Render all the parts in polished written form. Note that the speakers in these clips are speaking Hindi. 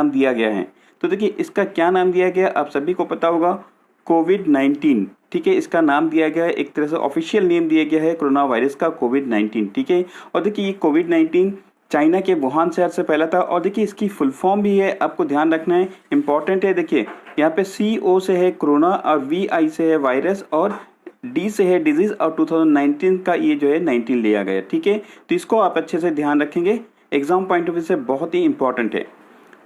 नाम दिया गया है। तो देखिए इसका क्या नाम दिया गया आप सभी को पता होगा, कोविड-19। ठीक है, इसका नाम दिया गया है, एक तरह से ऑफिशियल नेम दिया गया है कोरोना वायरस का कोविड-19। ठीक है, और देखिए ये कोविड-19 चाइना के वुहान शहर से फैला था। और देखिए इसकी फुल फॉर्म भी है, आपको ध्यान रखना है, इंपॉर्टेंट है। देखिए यहाँ पे CO से है कोरोना और VI से है वायरस और D से है डिजीज और 2019 का ये जो है 19 लिया गया। ठीक है, तो इसको आप अच्छे से ध्यान रखेंगे, एग्जाम पॉइंट ऑफ व्यू से बहुत ही इंपॉर्टेंट है।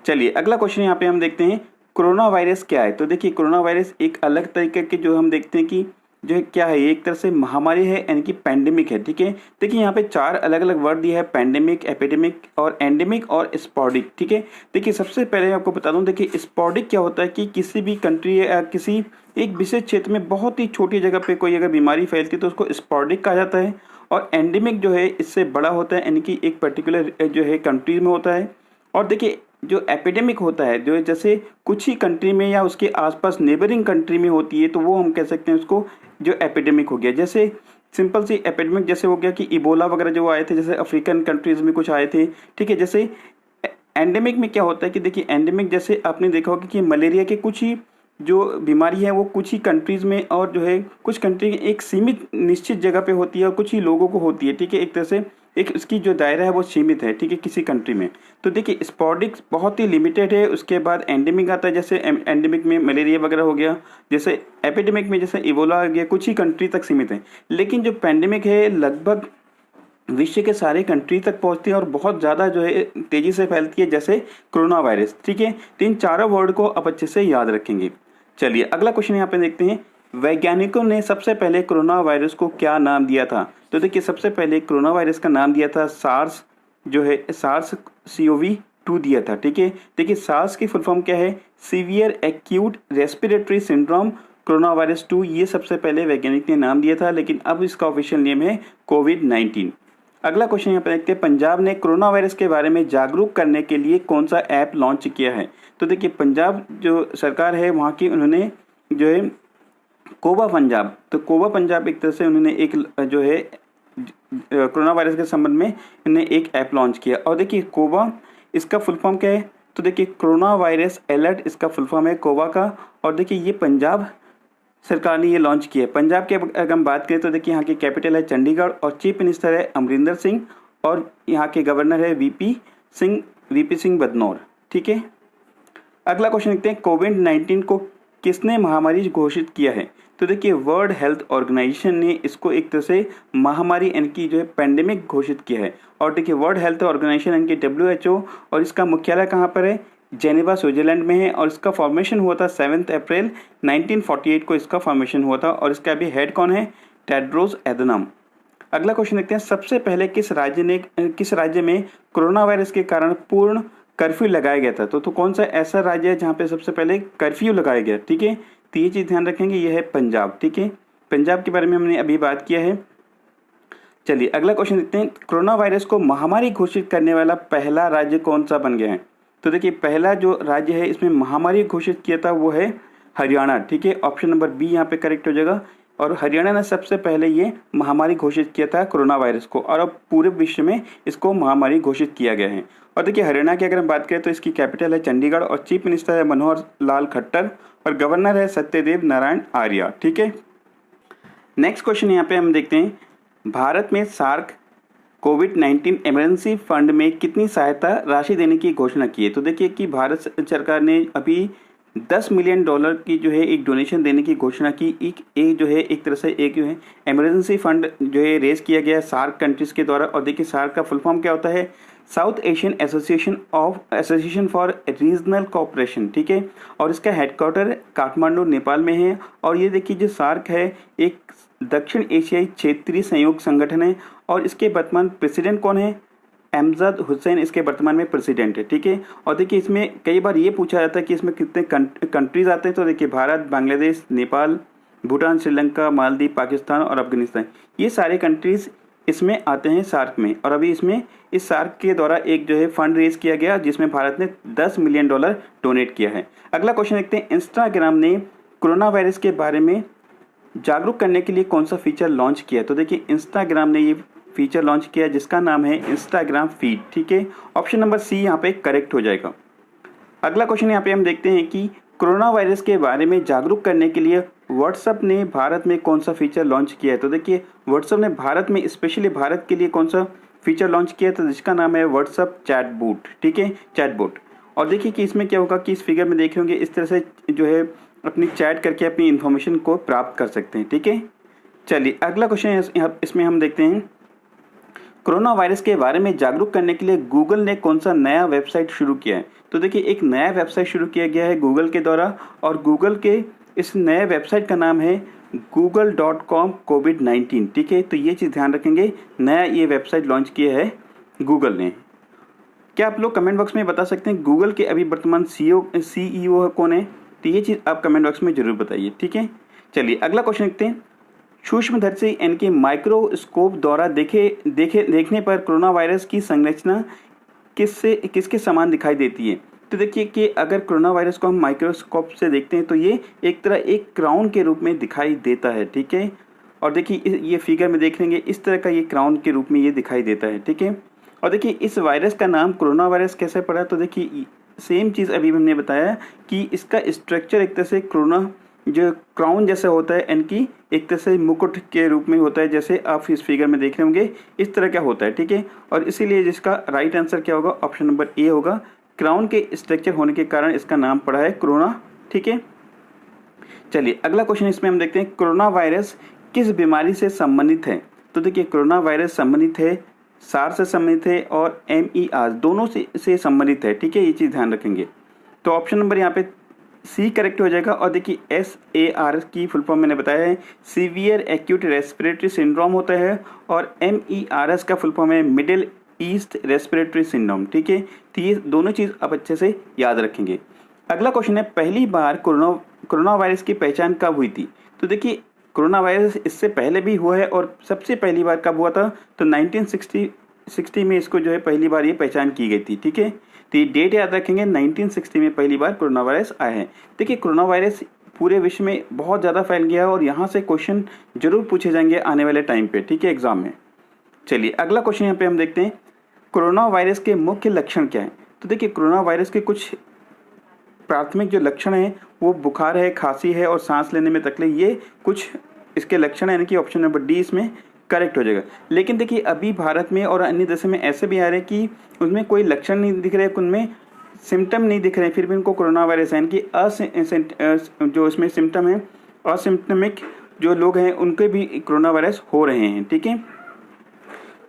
चलिए अगला क्वेश्चन यहाँ पे हम देखते हैं, कोरोना वायरस क्या है। तो देखिए कोरोना वायरस एक अलग तरीके के जो हम देखते हैं कि जो है क्या है, ये एक तरह से महामारी है यानी कि पैंडेमिक है। ठीक है, देखिए यहाँ पे 4 अलग अलग वर्ड दिया है, पैंडेमिक, एपिडेमिक और एंडेमिक और स्पॉडिक। ठीक है, देखिए सबसे पहले आपको बता दूं, देखिए स्पॉडिक क्या होता है कि किसी भी कंट्री या किसी एक विशेष क्षेत्र में बहुत ही छोटी जगह पे कोई अगर बीमारी फैलती है तो उसको स्पॉडिक कहा जाता है। और एंडेमिक जो है इससे बड़ा होता है, यानी कि एक पर्टिकुलर जो है कंट्री में होता है। और देखिए जो एपिडेमिक होता है जो जैसे कुछ ही कंट्री में या उसके आसपास नेबरिंग कंट्री में होती है, तो वो हम कह सकते हैं उसको जो एपिडेमिक हो गया। जैसे सिंपल सी एपिडेमिक जैसे हो गया कि इबोला वगैरह जो आए थे, जैसे अफ्रीकन कंट्रीज में कुछ आए थे। ठीक है, जैसे एंडेमिक में क्या होता है कि देखिए एंडेमिक जैसे आपने देखा होगा कि मलेरिया के कुछ ही जो बीमारी है वो कुछ ही कंट्रीज में और जो है कुछ कंट्री एक सीमित निश्चित जगह पे होती है और कुछ ही लोगों को होती है। ठीक है, एक तरह से एक इसकी जो दायरा है वो सीमित है। ठीक है, किसी कंट्री में। तो देखिए स्पॉडिक बहुत ही लिमिटेड है। उसके बाद एंडेमिक आता है, जैसे एंडेमिक में मलेरिया वगैरह हो गया। जैसे एपिडेमिक में जैसे इबोला आ गया, कुछ ही कंट्री तक सीमित है। लेकिन जो पैंडेमिक है लगभग विश्व के सारे कंट्री तक पहुंचती है और बहुत ज़्यादा जो है तेज़ी से फैलती है, जैसे कोरोना वायरस। ठीक है, तो इन चारों वर्ड को आप अच्छे से याद रखेंगे। चलिए अगला क्वेश्चन यहाँ पे देखते हैं, वैज्ञानिकों ने सबसे पहले कोरोना वायरस को क्या नाम दिया था। तो देखिए सबसे पहले कोरोना वायरस का नाम दिया था सार्स, जो है SARS-CoV-2 दिया था। ठीक है, देखिए सार्स की फुल फॉर्म क्या है, severe acute respiratory syndrome corona virus 2। ये सबसे पहले वैज्ञानिक ने नाम दिया था, लेकिन अब इसका ऑफिशियल नेम है कोविड-19। अगला क्वेश्चन यहाँ पे देखते हैं, पंजाब ने कोरोना वायरस के बारे में जागरूक करने के लिए कौन सा ऐप लॉन्च किया है। तो देखिए पंजाब जो सरकार है वहाँ की उन्होंने जो है कोवा पंजाब, तो कोवा पंजाब एक तरह से उन्होंने एक जो है कोरोना वायरस के संबंध में उन्होंने एक ऐप लॉन्च किया। और देखिए कोवा इसका फुल फॉर्म क्या है, तो देखिए कोरोना वायरस अलर्ट इसका फुल फॉर्म है कोवा का। और देखिए ये पंजाब सरकार ने ये लॉन्च किया है। पंजाब के अगर हम बात करें तो देखिए यहाँ की कैपिटल है चंडीगढ़ और चीफ मिनिस्टर है अमरिंदर सिंह और यहाँ के गवर्नर है वीपी सिंह बदनौर। ठीक है, अगला क्वेश्चन देखते हैं, कोविड-19 को किसने महामारी घोषित किया है। तो देखिए वर्ल्ड हेल्थ ऑर्गेनाइजेशन ने इसको एक तरह से महामारी यानी कि जो है पैंडेमिक घोषित किया है। और देखिए वर्ल्ड हेल्थ ऑर्गेनाइजेशन यानी कि WHO, और इसका मुख्यालय कहाँ पर है, जेनेवा स्विट्जरलैंड में है। और इसका फॉर्मेशन हुआ था 7 अप्रैल 1948 को इसका फॉर्मेशन हुआ था। और इसका अभी हेड कौन है, टेड्रोस एधनम। अगला क्वेश्चन देखते हैं, सबसे पहले किस राज्य में कोरोना वायरस के कारण पूर्ण कर्फ्यू लगाया गया था। तो कौन सा ऐसा राज्य है जहाँ पे सबसे पहले कर्फ्यू लगाया गया। ठीक है, तो ये चीज़ ध्यान रखेंगे, ये है पंजाब। ठीक है, पंजाब के बारे में हमने अभी बात किया है। चलिए अगला क्वेश्चन देखते हैं, कोरोना वायरस को महामारी घोषित करने वाला पहला राज्य कौन सा बन गया है। तो देखिए पहला जो राज्य है इसमें महामारी घोषित किया था वो है हरियाणा। ठीक है, ऑप्शन नंबर बी यहाँ पे करेक्ट हो जाएगा। और हरियाणा ने सबसे पहले ये महामारी घोषित किया था कोरोना वायरस को, और अब पूरे विश्व में इसको महामारी घोषित किया गया है। और देखिए हरियाणा की अगर हम बात करें तो इसकी कैपिटल है चंडीगढ़ और चीफ मिनिस्टर है मनोहर लाल खट्टर और गवर्नर है सत्यदेव नारायण आर्य। ठीक है, नेक्स्ट क्वेश्चन यहाँ पे हम देखते हैं, भारत में सार्क कोविड-19 इमरजेंसी फंड में कितनी सहायता राशि देने की घोषणा की है। तो देखिए कि भारत सरकार ने अभी $10 मिलियन की जो है एक डोनेशन देने की घोषणा की। एक जो है एक तरह से एक जो है इमरजेंसी फंड जो है रेज किया गया है सार्क कंट्रीज के द्वारा। और देखिए सार्क का फुल फॉर्म क्या होता है, south Asian association for regional cooperation. ठीक है, और इसका हेडक्वार्टर काठमांडू नेपाल में है। और ये देखिए जो सार्क है एक दक्षिण एशियाई क्षेत्रीय सहयोग संगठन है और इसके वर्तमान प्रेसिडेंट कौन है, एमजद हुसैन इसके वर्तमान में प्रेसिडेंट है। ठीक है, और देखिए इसमें कई बार ये पूछा जाता है कि इसमें कितने कंट्रीज आते हैं। तो देखिए भारत, बांग्लादेश, नेपाल, भूटान, श्रीलंका, मालदीव, पाकिस्तान और अफगानिस्तान, ये सारे कंट्रीज इसमें आते हैं सार्क में। और अभी इसमें इस सार्क के द्वारा एक जो है फंड रेज किया गया जिसमें भारत ने $10 मिलियन डोनेट किया है। अगला क्वेश्चन देखते हैं, इंस्टाग्राम ने कोरोना वायरस के बारे में जागरूक करने के लिए कौन सा फीचर लॉन्च किया। तो देखिए इंस्टाग्राम ने ये फीचर लॉन्च किया जिसका नाम है इंस्टाग्राम फीड। ठीक है, ऑप्शन नंबर सी यहाँ पे करेक्ट हो जाएगा। अगला क्वेश्चन यहाँ पे हम देखते हैं कि कोरोना वायरस के बारे में जागरूक करने के लिए व्हाट्सएप ने भारत में कौन सा फीचर लॉन्च किया है। तो देखिए व्हाट्सएप ने भारत में, स्पेशली भारत के लिए कौन सा फीचर लॉन्च किया है, तो जिसका नाम है व्हाट्सएप चैटबॉट, ठीक है, चैटबॉट। और देखिए कि इसमें क्या होगा कि इस फिगर में देख होंगे इस तरह से जो है अपनी चैट करके अपनी इन्फॉर्मेशन को प्राप्त कर सकते हैं, ठीक है। चलिए अगला क्वेश्चन है, इसमें हम देखते हैं कोरोना वायरस के बारे में जागरूक करने के लिए गूगल ने कौन सा नया वेबसाइट शुरू किया है। तो देखिए एक नया वेबसाइट शुरू किया गया है गूगल के द्वारा, और गूगल के इस नए वेबसाइट का नाम है google.com COVID-19, ठीक है। तो ये चीज़ ध्यान रखेंगे, नया ये वेबसाइट लॉन्च किया है गूगल ने। क्या आप लोग कमेंट बॉक्स में बता सकते हैं गूगल के अभी वर्तमान CEO कौन है? तो ये चीज़ आप कमेंट बॉक्स में जरूर बताइए, ठीक है। चलिए अगला क्वेश्चन देखते हैं। सूक्ष्मदर्शी यानी कि माइक्रोस्कोप द्वारा देखने पर कोरोना वायरस की संरचना किसके समान दिखाई देती है। तो देखिए कि अगर कोरोना वायरस को हम माइक्रोस्कोप से देखते हैं तो ये एक तरह एक क्राउन के रूप में दिखाई देता है, ठीक है। और देखिए ये फिगर में देख लेंगे इस तरह का ये क्राउन के रूप में ये दिखाई देता है, ठीक है। और देखिए इस वायरस का नाम कोरोना वायरस कैसे पड़ा, तो देखिए सेम चीज़ अभी हमने बताया कि इसका स्ट्रक्चर एक तरह से कोरोना जो क्राउन जैसा होता है, इनकी एक तरह से मुकुट के रूप में होता है, जैसे आप इस फिगर में देख रहे होंगे इस तरह का होता है, ठीक है। और इसीलिए जिसका राइट आंसर क्या होगा, ऑप्शन नंबर ए होगा। क्राउन के स्ट्रक्चर होने के कारण इसका नाम पड़ा है कोरोना, ठीक है। चलिए अगला क्वेश्चन इसमें हम देखते हैं कोरोना वायरस किस बीमारी से संबंधित है। तो देखिए कोरोना वायरस संबंधित है सार्स से संबंधित है और MERS दोनों से संबंधित है, ठीक है। ये चीज़ ध्यान रखेंगे। तो ऑप्शन नंबर यहाँ पे सी करेक्ट हो जाएगा। और देखिए SARS की फुल फॉर्म मैंने बताया है सीवियर एक्यूट रेस्पिरेटरी सिंड्रोम होता है, और MERS का फुल फॉर्म है मिडिल ईस्ट रेस्पिरेटरी सिंड्रोम, ठीक है। तो ये दोनों चीज़ आप अच्छे से याद रखेंगे। अगला क्वेश्चन है पहली बार कोरोना वायरस की पहचान कब हुई थी। तो देखिए कोरोना वायरस इससे पहले भी हुआ है, और सबसे पहली बार कब हुआ था, तो 1960 में इसको जो है पहली बार ये पहचान की गई थी, ठीक है। तो ये डेट याद रखेंगे, 1960 में पहली बार कोरोना वायरस आया है। देखिए कोरोना वायरस पूरे विश्व में बहुत ज़्यादा फैल गया है, और यहाँ से क्वेश्चन जरूर पूछे जाएंगे आने वाले टाइम पे, ठीक है, एग्जाम में। चलिए अगला क्वेश्चन यहाँ पे हम देखते हैं कोरोना वायरस के मुख्य लक्षण क्या है। तो देखिए कोरोना वायरस के कुछ प्राथमिक जो लक्षण हैं वो बुखार है, खांसी है और सांस लेने में तकलीफ, ये कुछ इसके लक्षण है, यानी कि ऑप्शन नंबर डी इसमें करेक्ट हो जाएगा। लेकिन देखिए अभी भारत में और अन्य देशों में ऐसे भी आ रहे हैं कि उसमें कोई लक्षण नहीं दिख रहे, उनमें सिम्टम नहीं दिख रहे, फिर भी उनको कोरोना वायरस है, यानी कि जो इसमें सिम्टम है असिम्टमिक जो लोग हैं उनके भी कोरोना वायरस हो रहे हैं, ठीक है।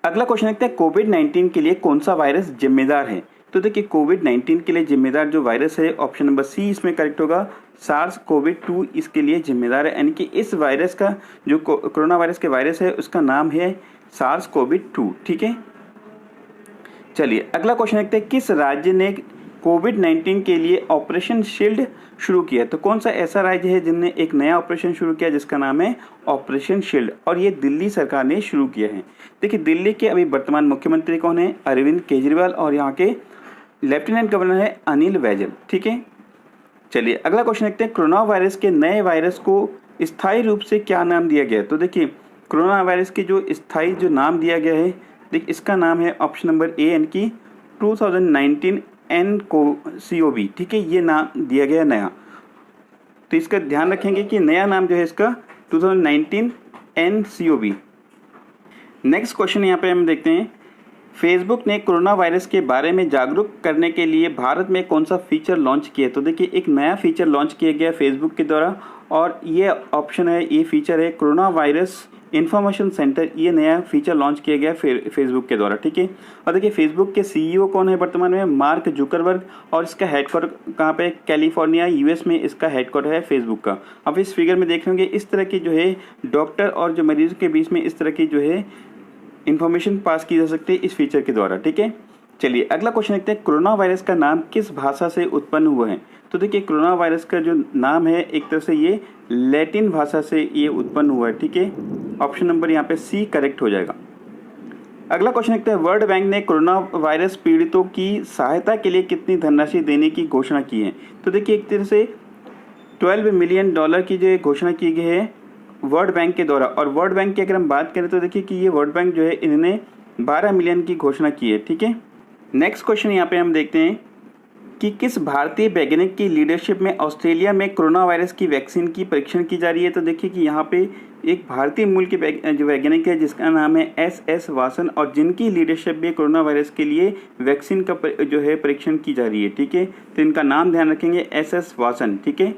अगला क्वेश्चन देखते हैं COVID-19 के लिए कौन सा वायरस जिम्मेदार है। तो देखिए COVID-19 के लिए जिम्मेदार जो वायरस है ऑप्शन नंबर सी इसमें करेक्ट होगा, SARS-CoV-2 इसके लिए जिम्मेदार है, यानी कि इस वायरस का जो कोरोना वायरस के वायरस है उसका नाम है SARS-CoV-2, ठीक है। चलिए अगला क्वेश्चन देखते हैं किस राज्य ने COVID-19 के लिए ऑपरेशन शील्ड शुरू किया। तो कौन सा ऐसा राज्य है जिनने एक नया ऑपरेशन शुरू किया जिसका नाम है ऑपरेशन शील्ड, और ये दिल्ली सरकार ने शुरू किया है। देखिए दिल्ली के अभी वर्तमान मुख्यमंत्री कौन है, अरविंद केजरीवाल, और यहाँ के लेफ्टिनेंट गवर्नर है अनिल बैजल, ठीक है। चलिए अगला क्वेश्चन देखते हैं कोरोना वायरस के नए वायरस को स्थायी रूप से क्या नाम दिया गया है। तो देखिए कोरोना वायरस के जो स्थायी जो नाम दिया गया है, देखिए इसका नाम है ऑप्शन नंबर ए, यानी कि 2019 nCoV, ठीक है, ये नाम दिया गया नया। तो इसका ध्यान रखेंगे कि नया नाम जो है इसका 2019 nCoV। नेक्स्ट क्वेश्चन यहाँ पे हम देखते हैं फेसबुक ने कोरोना वायरस के बारे में जागरूक करने के लिए भारत में कौन सा फीचर लॉन्च किया। तो देखिए एक नया फीचर लॉन्च किया गया फेसबुक के द्वारा, और ये ऑप्शन है, ये फीचर है कोरोना वायरस इन्फॉर्मेशन सेंटर, ये नया फीचर लॉन्च किया गया फेसबुक के द्वारा, ठीक है। और देखिए फेसबुक के CEO कौन है वर्तमान में, मार्क जुकरबर्ग, और इसका हेडक्वार्टर कहाँ पे, कैलिफोर्निया US में इसका हेडक्वार्टर है फेसबुक का। अब इस फिगर में देख लेंगे इस तरह की जो है डॉक्टर और जो मरीज के बीच में इस तरह की जो है इन्फॉर्मेशन पास की जा सकती है इस फीचर के द्वारा, ठीक है। चलिए अगला क्वेश्चन देखते हैं कोरोना वायरस का नाम किस भाषा से उत्पन्न हुआ है। तो देखिए कोरोना वायरस का जो नाम है एक तरह से ये लैटिन भाषा से ये उत्पन्न हुआ है, ठीक है। ऑप्शन नंबर यहाँ पे सी करेक्ट हो जाएगा। अगला क्वेश्चन देखते हैं वर्ल्ड बैंक ने कोरोना वायरस पीड़ितों की सहायता के लिए कितनी धनराशि देने की घोषणा की है। तो देखिए एक तरह से $12 मिलियन की जो घोषणा की गई है वर्ल्ड बैंक के द्वारा, और वर्ल्ड बैंक की अगर हम बात करें तो देखिए कि ये वर्ल्ड बैंक जो है इन्होंने 12 मिलियन की घोषणा की है, ठीक है। नेक्स्ट क्वेश्चन यहाँ पे हम देखते हैं कि किस भारतीय वैज्ञानिक की लीडरशिप में ऑस्ट्रेलिया में कोरोना वायरस की वैक्सीन की परीक्षण की जा रही है। तो देखिए कि यहाँ पे एक भारतीय मूल के जो वैज्ञानिक है जिसका नाम है एस वासन, और जिनकी लीडरशिप में कोरोना वायरस के लिए वैक्सीन का जो है परीक्षण की जा रही है। ठीक है, तो इनका नाम ध्यान रखेंगे, एस वासन। ठीक है,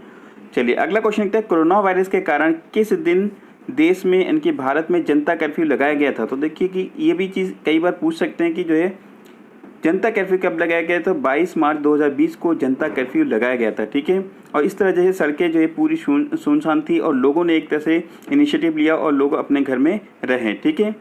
चलिए अगला क्वेश्चन देखते हैं, कोरोना वायरस के कारण किस दिन देश में इनके भारत में जनता कर्फ्यू लगाया गया था। तो देखिए कि ये भी चीज़ कई बार पूछ सकते हैं कि जो है जनता कर्फ्यू कब लगाया गया। तो 22 मार्च 2020 को जनता कर्फ्यू लगाया गया था। ठीक है, और इस तरह जो है सड़कें जो है पूरी सुनसान थी और लोगों ने एक तरह से इनिशिएटिव लिया और लोग अपने घर में रहे। ठीक है,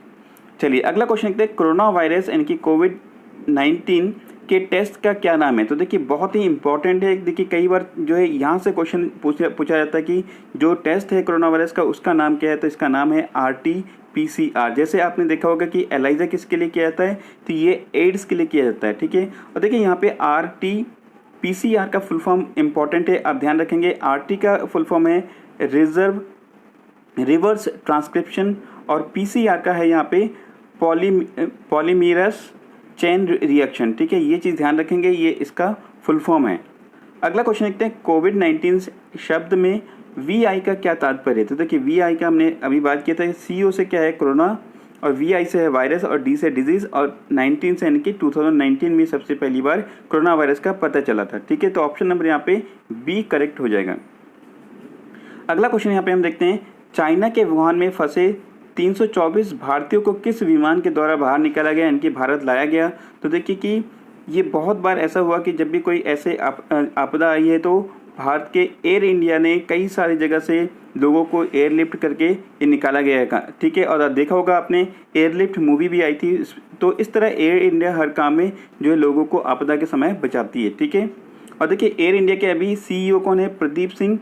चलिए अगला क्वेश्चन देखते हैं, कोरोना वायरस यानी कि कोविड-19 के टेस्ट का क्या नाम है। तो देखिए बहुत ही इंपॉर्टेंट है। देखिए कई बार जो है यहाँ से क्वेश्चन पूछा जाता है कि जो टेस्ट है कोरोना वायरस का उसका नाम क्या है। तो इसका नाम है RT-PCR। जैसे आपने देखा होगा कि एलाइजा किसके लिए किया जाता है, तो ये एड्स के लिए किया जाता है। ठीक है, और देखिए यहाँ पे RT-PCR का फुल फॉर्म इंपॉर्टेंट है, आप ध्यान रखेंगे। RT का फुल फॉर्म है रिवर्स ट्रांसक्रिप्शन, और PCR का है यहाँ पे पॉलीमरेस चेन रिएक्शन। ठीक है, ये चीज़ ध्यान रखेंगे, ये इसका फुल फॉर्म है। अगला क्वेश्चन देखते हैं, कोविड-19 शब्द में VI का क्या तात्पर्य है। तो देखिए VI का हमने अभी बात किया था, CO से क्या है कोरोना, और VI से है वायरस, और D से डिजीज, और 19 से यानी कि 2019 में सबसे पहली बार कोरोना वायरस का पता चला था। ठीक है, तो ऑप्शन नंबर यहाँ पे B करेक्ट हो जाएगा। अगला क्वेश्चन यहाँ पे हम देखते हैं, चाइना के वुहान में फंसे 324 भारतीयों को किस विमान के द्वारा बाहर निकाला गया, इनकी भारत लाया गया। तो देखिए कि ये बहुत बार ऐसा हुआ कि जब भी कोई ऐसे आपदा आई है तो भारत के एयर इंडिया ने कई सारी जगह से लोगों को एयरलिफ्ट करके ये निकाला गया है। ठीक है, और देखा होगा आपने एयरलिफ्ट मूवी भी आई थी। तो इस तरह एयर इंडिया हर काम में जो है लोगों को आपदा के समय बचाती है। ठीक है, और देखिए एयर इंडिया के अभी CEO कौन है, प्रदीप सिंह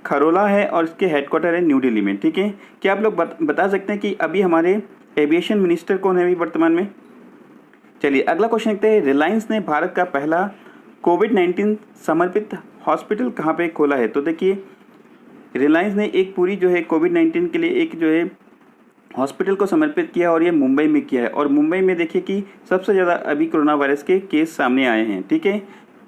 खरोला है, और इसके हेडक्वार्टर है न्यू दिल्ली में। ठीक है, क्या आप लोग बता सकते हैं कि अभी हमारे एविएशन मिनिस्टर कौन है अभी वर्तमान में। चलिए अगला क्वेश्चन देखते हैं, रिलायंस ने भारत का पहला कोविड-19 समर्पित हॉस्पिटल कहाँ पे खोला है। तो देखिए रिलायंस ने एक पूरी जो है कोविड-19 के लिए एक जो है हॉस्पिटल को समर्पित किया, और ये मुंबई में किया है। और मुंबई में देखिए कि सबसे ज़्यादा अभी कोरोना वायरस के केस सामने आए हैं। ठीक है,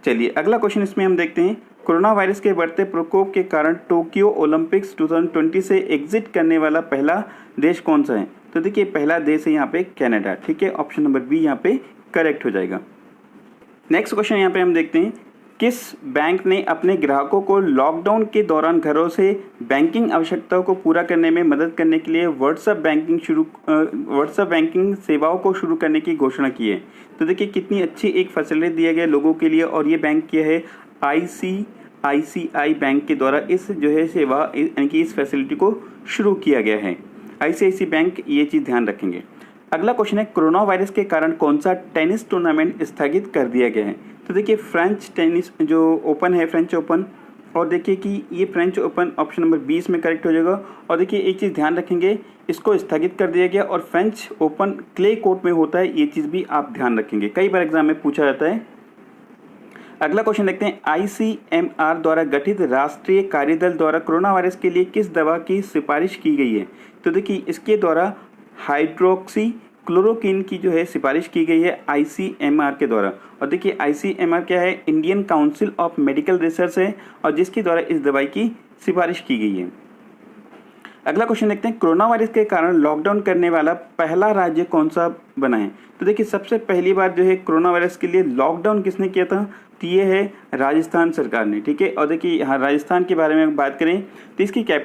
चलिए अगला क्वेश्चन इसमें हम देखते हैं, कोरोना वायरस के बढ़ते प्रकोप के कारण टोक्यो ओलंपिक्स 2020 से एग्जिट करने वाला पहला देश कौन सा है। तो देखिए पहला देश है यहाँ पे कनाडा। ठीक है, ऑप्शन नंबर B यहाँ पे करेक्ट हो जाएगा। नेक्स्ट क्वेश्चन यहाँ पे हम देखते हैं, किस बैंक ने अपने ग्राहकों को लॉकडाउन के दौरान घरों से बैंकिंग आवश्यकताओं को पूरा करने में मदद करने के लिए व्हाट्सएप बैंकिंग सेवाओं को शुरू करने की घोषणा की है। तो देखिए कितनी अच्छी एक फैसिलिटी दिया गया लोगों के लिए, और ये बैंक किया है ICICI बैंक के द्वारा इस जो है सेवा यानी कि इस फैसिलिटी को शुरू किया गया है, ICICI बैंक। ये चीज़ ध्यान रखेंगे। अगला क्वेश्चन है, कोरोना वायरस के कारण कौन सा टेनिस टूर्नामेंट स्थगित कर दिया गया है। तो देखिए फ्रेंच टेनिस जो ओपन है, फ्रेंच ओपन, और देखिए कि ये फ्रेंच ओपन ऑप्शन नंबर 20 में करेक्ट हो जाएगा। और देखिए एक चीज़ ध्यान रखेंगे, इसको स्थगित कर दिया गया, और फ्रेंच ओपन क्ले कोर्ट में होता है, ये चीज़ भी आप ध्यान रखेंगे, कई बार एग्जाम में पूछा जाता है। अगला क्वेश्चन देखते हैं, ICMR द्वारा गठित राष्ट्रीय कार्यदल द्वारा कोरोना वायरस के लिए किस दवा की सिफारिश की गई है। तो देखिए इसके द्वारा हाइड्रोक्सी क्लोरोक्विन की जो है सिफारिश की गई है ICMR के द्वारा। और देखिए ICMR क्या है, Indian council of medical research है, और जिसके द्वारा इस दवाई की सिफारिश की गई है। अगला क्वेश्चन देखते हैं, कोरोना वायरस के कारण लॉकडाउन करने वाला पहला राज्य कौन सा बना है। तो देखिए सबसे पहली बार जो है कोरोना वायरस के लिए लॉकडाउन किसने किया था, तो ये है राजस्थान सरकार ने। ठीक है, और देखिए यहाँ राजस्थान के बारे में बात करें तो इसकी कैपिटल